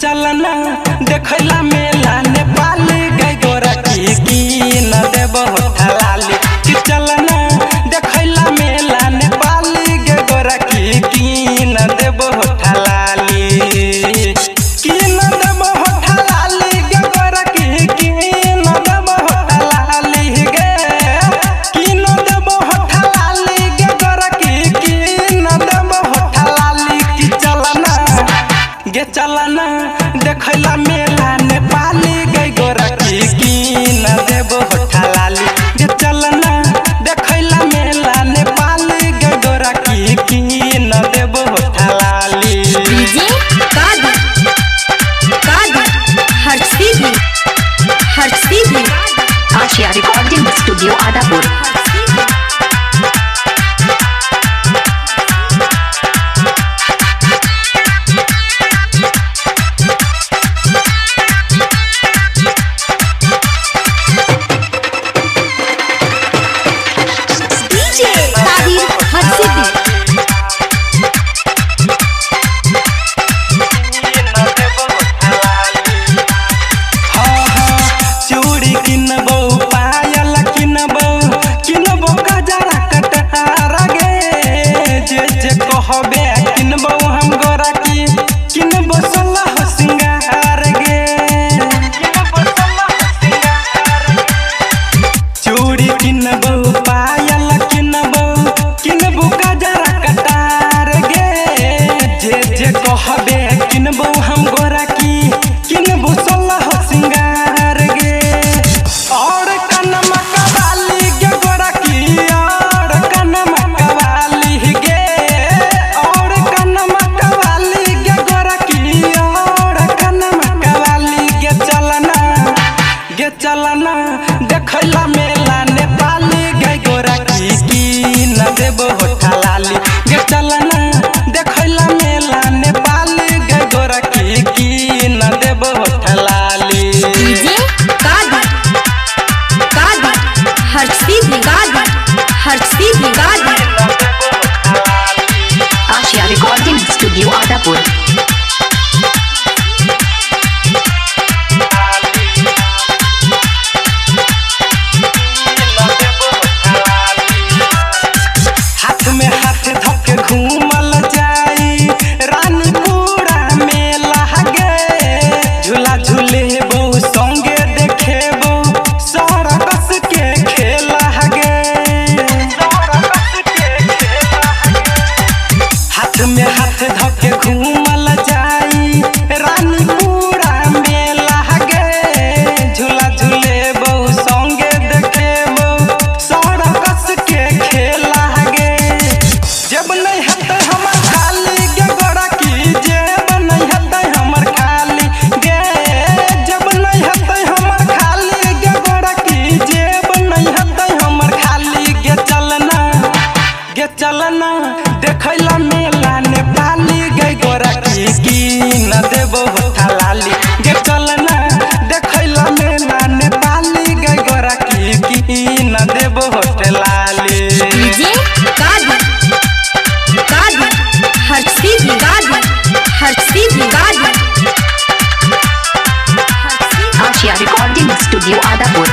चलना देखला मेला नेपाल गई गोरा की न देबो ठलाली कि चलना देखला मेला नेपाल गई गोरा की न देबो ठलाली कि न देबो ठलाली गई गोरा की न देबो ठलाली गे कि न देबो ठलाली गई गोरा की न देबो ठलाली कि चलना गे चलना देखला मेला नेपाल गई गोरा की न देबो ठलाली गे चलना देखला मेला नेपाल गई गोरा की न देबो ठलाली DJ Harshdeep Asia recording studio Adapur. कहबे किनबो हम गोरा की किनबो सल्लाह सिंगार गे किनबो सल्लाह सिंगार चूड़ी किनबो पायल किनबो गजरा कटार गे जे कहबे किनबो हम गोरा की किनबो सल्लाह सिंगार गे और कनमा कवाली गे गोरा की और कनमा कवाली गे चलना देखला मेला नेपाल गई गोरा की न देबो ठलाली गे चलना देखला मेला नेपाल गई गोरा की न देबो ठलाली DJ Harshdeep Asia recording studio Adapur. घूमल जाई रानीपुरा मेला गे झूला झूलेबो संगे देखेबो सरकस के खेला गे हाथ में हाथ धके घूमल जाई रानीपुरा मेला गे झूला झूलेबो संगे देखेबो सरकस के खेला गे जब नहीं हते हमर खाली गे गोरा की जेब नहीं हते हमर खाली गे जब नहीं हते हमर खाली गे गोरा की जेब नहीं हते हमर खाली गे चलना देखला मेला नेपाल गई गोरा की न देबो ठलाली गे चलना देखला मेला नेपाल गई गोरा की न देबो ठलाली DJ Harshdeep Asia recording studio Adapur.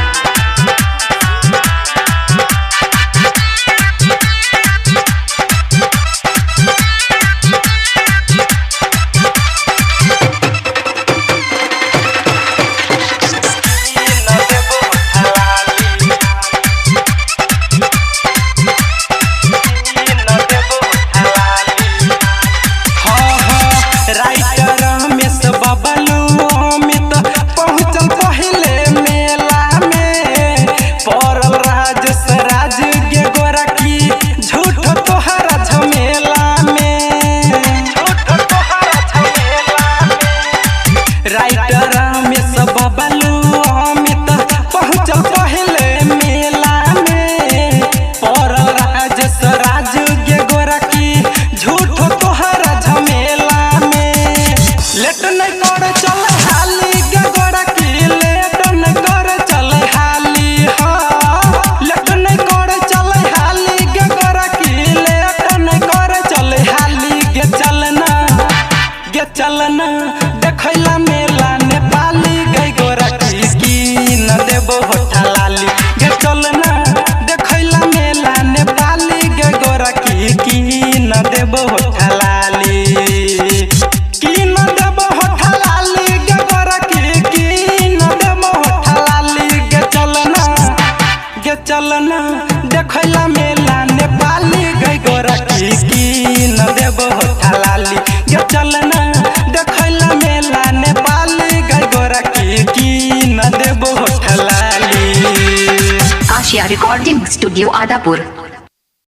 देखैला मेला नेपाली गई गोरा की न देबो होठा लाली गे चलना देखैला मेला नेपाली गई गोरा की न देबो होठा लाली की न देबो होठा लाली गे गोरा की न देबो होठा लाली गे चलना देखैला मेला नेपाली गई गोरा की न देबो होठा लाली गे चलना देखैला मेला नेपाली गई गोरा की न देबो होठा लाली Asia Recording Studio Adapur.